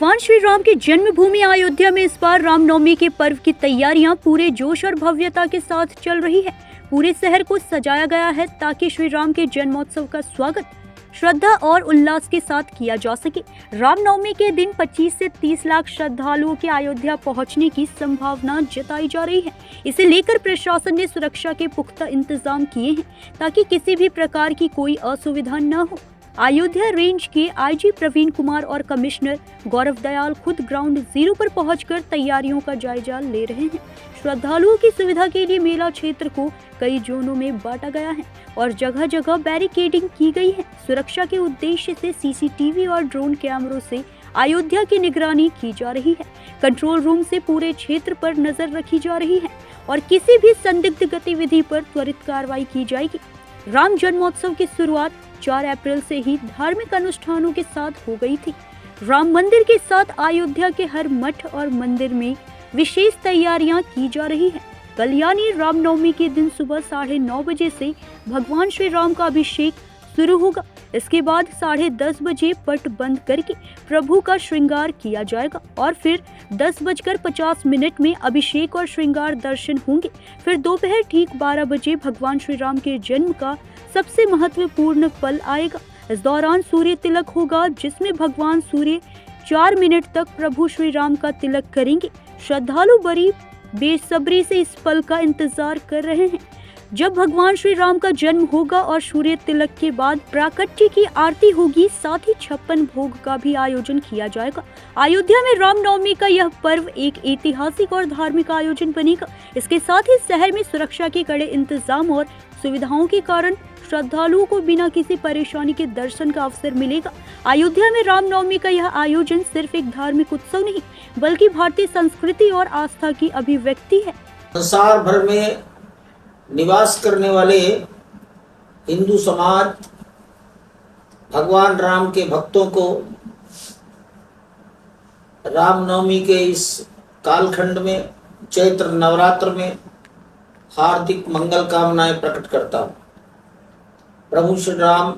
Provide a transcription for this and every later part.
भगवान श्री राम की जन्मभूमि अयोध्या में इस बार रामनवमी के पर्व की तैयारियां पूरे जोश और भव्यता के साथ चल रही है। पूरे शहर को सजाया गया है ताकि श्री राम के जन्मोत्सव का स्वागत श्रद्धा और उल्लास के साथ किया जा सके। रामनवमी के दिन 25 से 30 लाख श्रद्धालुओं के अयोध्या पहुंचने की संभावना जताई जा रही है। इसे लेकर प्रशासन ने सुरक्षा के पुख्ता इंतजाम किए हैं ताकि किसी भी प्रकार की कोई असुविधा न हो। अयोध्या रेंज के आईजी प्रवीण कुमार और कमिश्नर गौरव दयाल खुद ग्राउंड जीरो पर पहुंचकर तैयारियों का जायजा ले रहे हैं। श्रद्धालुओं की सुविधा के लिए मेला क्षेत्र को कई जोनों में बांटा गया है और जगह जगह बैरिकेडिंग की गई है। सुरक्षा के उद्देश्य से सीसीटीवी और ड्रोन कैमरों से अयोध्या की निगरानी की जा रही है। कंट्रोल रूम से पूरे क्षेत्र पर नजर रखी जा रही है और किसी भी संदिग्ध गतिविधि पर त्वरित कार्रवाई की जाएगी। राम जन्मोत्सव की शुरुआत 4 अप्रैल से ही धार्मिक अनुष्ठानों के साथ हो गई थी। राम मंदिर के साथ अयोध्या के हर मठ और मंदिर में विशेष तैयारियां की जा रही है। कल यानी रामनवमी के दिन सुबह 9:30 बजे से भगवान श्री राम का अभिषेक शुरू होगा। इसके बाद 10:30 बजे पट बंद करके प्रभु का श्रृंगार किया जाएगा और फिर 10:50 में अभिषेक और श्रृंगार दर्शन होंगे। फिर दोपहर ठीक 12 बजे भगवान श्री राम के जन्म का सबसे महत्वपूर्ण पल आएगा। इस दौरान सूर्य तिलक होगा जिसमें भगवान सूर्य 4 मिनट तक प्रभु श्री राम का तिलक करेंगे। श्रद्धालु बड़ी बेसब्री से इस पल का इंतजार कर रहे हैं जब भगवान श्री राम का जन्म होगा और सूर्य तिलक के बाद प्राकट्य की आरती होगी। साथ ही 56 भोग का भी आयोजन किया जाएगा। अयोध्या में रामनवमी का यह पर्व एक ऐतिहासिक और धार्मिक आयोजन बनेगा। इसके साथ ही शहर में सुरक्षा के कड़े इंतजाम और सुविधाओं के कारण श्रद्धालुओं को बिना किसी परेशानी के दर्शन का अवसर मिलेगा। अयोध्या में रामनवमी का यह आयोजन सिर्फ एक धार्मिक उत्सव नहीं बल्कि भारतीय संस्कृति और आस्था की अभिव्यक्ति है। संसार भर में निवास करने वाले हिंदू समाज भगवान राम के भक्तों को रामनवमी के इस कालखंड में चैत्र नवरात्र में हार्दिक मंगल कामनाएं प्रकट करता हूं। प्रभु श्री राम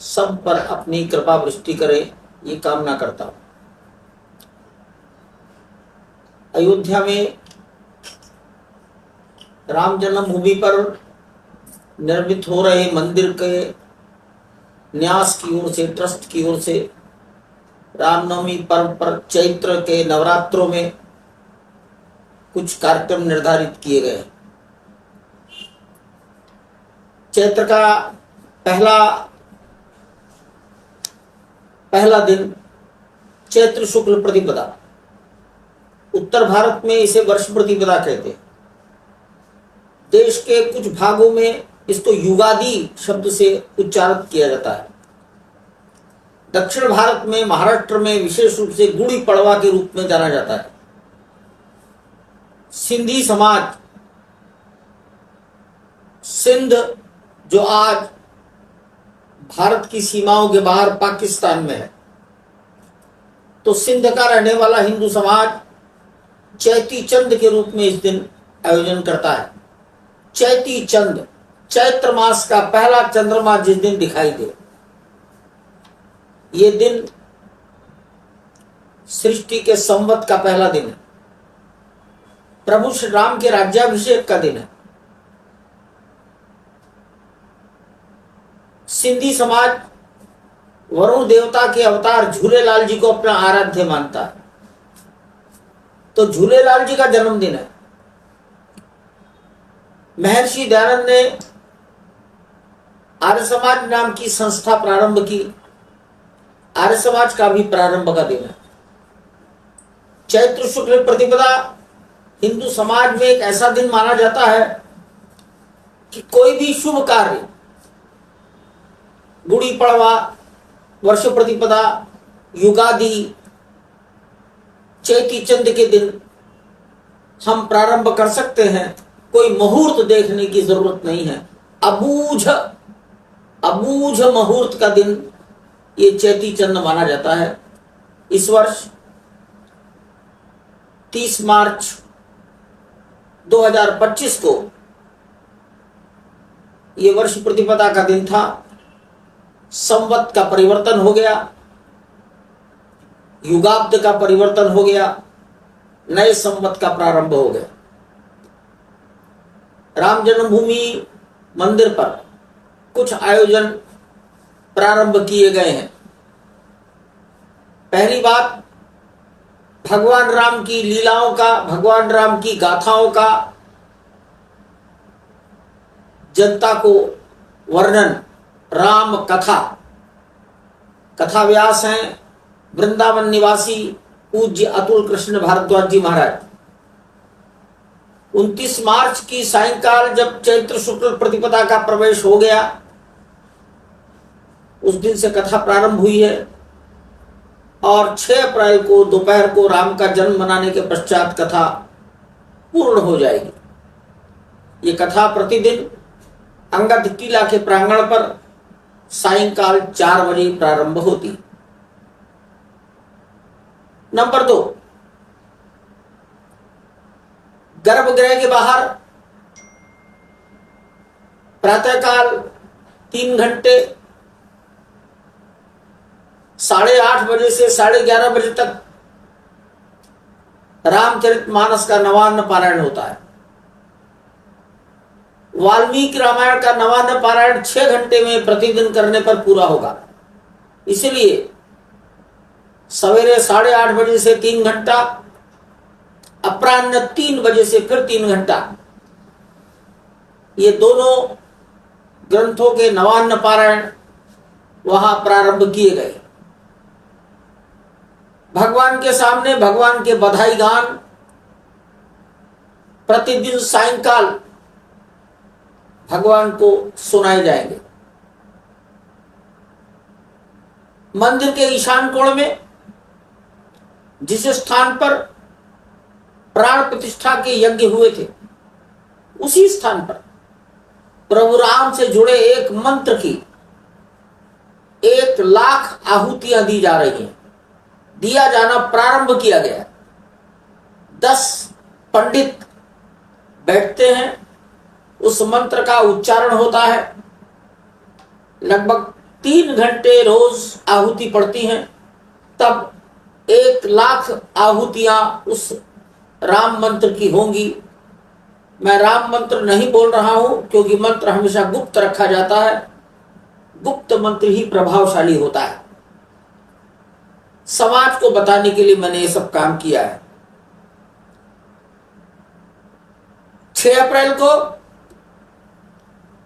सब पर अपनी कृपा वृष्टि करे ये कामना करता हूं। अयोध्या में राम जन्मभूमि पर निर्मित हो रहे मंदिर के न्यास की ओर से, ट्रस्ट की ओर से रामनवमी पर्व पर चैत्र के नवरात्रों में कुछ कार्यक्रम निर्धारित किए गए। चैत्र का पहला दिन चैत्र शुक्ल प्रतिपदा, उत्तर भारत में इसे वर्ष प्रतिपदा कहते हैं। देश के कुछ भागों में इसको युगादि शब्द से उच्चारित किया जाता है। दक्षिण भारत में महाराष्ट्र में विशेष रूप से गुड़ी पड़वा के रूप में जाना जाता है। सिंधी समाज, सिंध जो आज भारत की सीमाओं के बाहर पाकिस्तान में है, तो सिंध का रहने वाला हिंदू समाज चैती चंद के रूप में इस दिन आयोजन करता है। चैती चंद, चैत्र मास का पहला चंद्रमा जिस दिन दिखाई दे, ये दिन सृष्टि के संवत का पहला दिन है। प्रभु श्री राम के राज्याभिषेक का दिन है। सिंधी समाज वरुण देवता के अवतार झूलेलाल जी को अपना आराध्य मानता है, तो झूलेलाल जी का जन्मदिन है। महर्षि दयानंद ने आर्य समाज नाम की संस्था प्रारंभ की। आर्य समाज का भी प्रारंभ का दिन है। चैत्र शुक्ल प्रतिपदा हिंदू समाज में एक ऐसा दिन माना जाता है कि कोई भी शुभ कार्य, गुड़ी पड़वा, वर्ष प्रतिपदा, युगादि, चैती चंद के दिन हम प्रारंभ कर सकते हैं। कोई मुहूर्त देखने की जरूरत नहीं है। अबूझ मुहूर्त का दिन ये चैती चंद माना जाता है। इस वर्ष 30 मार्च 2025 को ये वर्ष प्रतिपदा का दिन था। संवत का परिवर्तन हो गया। युगाब्द का परिवर्तन हो गया, नए संवत का प्रारंभ हो गया। राम जन्मभूमि मंदिर पर कुछ आयोजन प्रारंभ किए गए हैं। पहली बात, भगवान राम की लीलाओं का, भगवान राम की गाथाओं का जनता को वर्णन, राम कथा। कथा व्यास हैं वृंदावन निवासी पूज्य अतुल कृष्ण भारद्वाज जी महाराज। 29 मार्च की सायंकाल जब चैत्र शुक्ल प्रतिपदा का प्रवेश हो गया, उस दिन से कथा प्रारंभ हुई है और 6 अप्रैल को दोपहर को राम का जन्म मनाने के पश्चात कथा पूर्ण हो जाएगी। ये कथा प्रतिदिन अंगद टीला के प्रांगण पर सायंकाल 4 बजे प्रारंभ होती। नंबर 2, गर्भगृह के बाहर प्रातःकाल 3 घंटे 8:30 बजे से 11:30 बजे तक रामचरितमानस का नवान्न पारायण होता है। वाल्मीकि रामायण का नवान्न पारायण 6 घंटे में प्रतिदिन करने पर पूरा होगा। इसलिए सवेरे 8:30 बजे से 3 घंटा, अपराह्न 3 बजे से फिर 3 घंटा, ये दोनों ग्रंथों के नवान्न पारायण वहां प्रारंभ किए गए। भगवान के सामने भगवान के बधाई गान प्रतिदिन सायंकाल भगवान को सुनाए जाएंगे। मंदिर के ईशान कोण में जिस स्थान पर प्राण प्रतिष्ठा के यज्ञ हुए थे, उसी स्थान पर प्रभु राम से जुड़े एक मंत्र की 1,00,000 आहुतियां दी जा रही हैं, दिया जाना प्रारंभ किया गया। 10 पंडित बैठते हैं, उस मंत्र का उच्चारण होता है। लगभग 3 घंटे रोज आहुति पड़ती हैं, तब 1,00,000 आहुतियां उस राम मंत्र की होंगी। मैं राम मंत्र नहीं बोल रहा हूं क्योंकि मंत्र हमेशा गुप्त रखा जाता है। गुप्त मंत्र ही प्रभावशाली होता है। समाज को बताने के लिए मैंने ये सब काम किया है। 6 अप्रैल को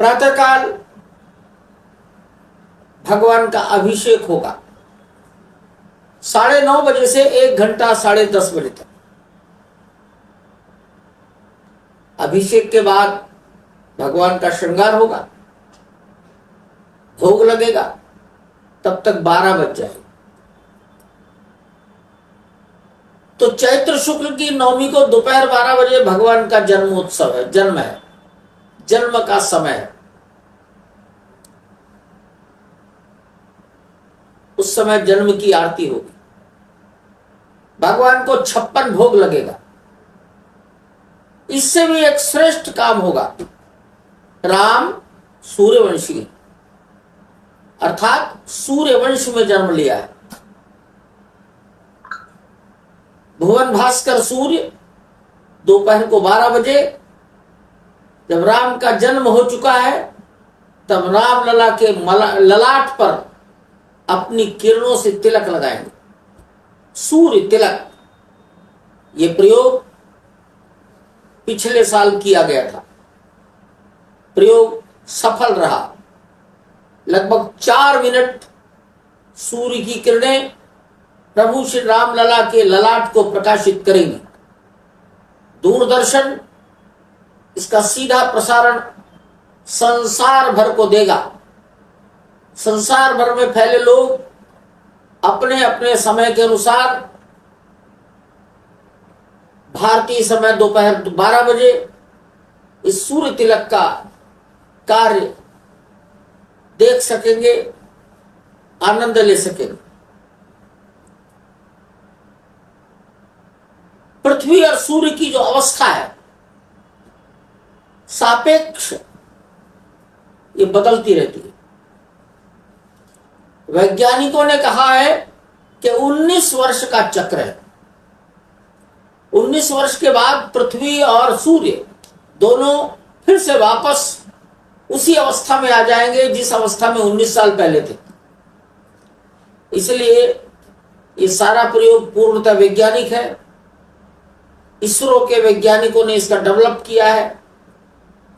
प्रातःकाल भगवान का अभिषेक होगा 9:30 बजे से 1 घंटा 10:30 बजे तक। अभिषेक के बाद भगवान का श्रृंगार होगा, भोग लगेगा, तब तक 12 बज जाए। तो चैत्र शुक्ल की नवमी को दोपहर 12 बजे भगवान का जन्मोत्सव है, जन्म है, जन्म का समय है। उस समय जन्म की आरती होगी। भगवान को 56 भोग लगेगा। इससे भी एक श्रेष्ठ काम होगा। राम सूर्यवंशी अर्थात सूर्यवंश में जन्म लिया है। भुवन भास्कर सूर्य दोपहर को 12 बजे जब राम का जन्म हो चुका है, तब राम लला के ललाट पर अपनी किरणों से तिलक लगाएंगे, सूर्य तिलक। ये प्रयोग पिछले साल किया गया था, प्रयोग सफल रहा। लगभग 4 मिनट सूर्य की किरणें प्रभु श्री राम लला के ललाट को प्रकाशित करेंगी। दूरदर्शन इसका सीधा प्रसारण संसार भर को देगा। संसार भर में फैले लोग अपने अपने समय के अनुसार भारतीय समय दोपहर 12 बजे इस सूर्य तिलक का कार्य देख सकेंगे, आनंद ले सकेंगे। पृथ्वी और सूर्य की जो अवस्था है सापेक्ष, ये बदलती रहती है। वैज्ञानिकों ने कहा है कि 19 वर्ष का चक्र है। 19 वर्ष के बाद पृथ्वी और सूर्य दोनों फिर से वापस उसी अवस्था में आ जाएंगे जिस अवस्था में 19 साल पहले थे। इसलिए ये सारा प्रयोग पूर्णतः वैज्ञानिक है। इसरो के वैज्ञानिकों ने इसका डेवलप किया है।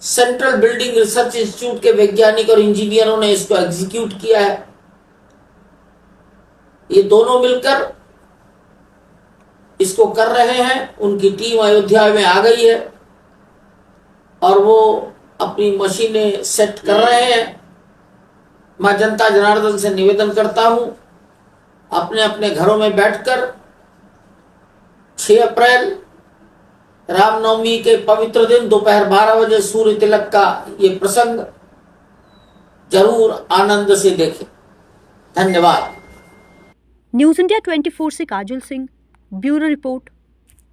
सेंट्रल बिल्डिंग रिसर्च इंस्टीट्यूट के वैज्ञानिक और इंजीनियरों ने इसको एग्जीक्यूट किया है। ये दोनों मिलकर इसको कर रहे हैं। उनकी टीम अयोध्या में आ गई है और वो अपनी मशीनें सेट कर रहे हैं। मैं जनता जनार्दन से निवेदन करता हूं, अपने अपने घरों में बैठकर 6 अप्रैल रामनवमी के पवित्र दिन दोपहर 12 बजे सूर्य तिलक का ये प्रसंग जरूर आनंद से देखें। धन्यवाद। न्यूज इंडिया 24 से काजल सिंह, ब्यूरो रिपोर्ट।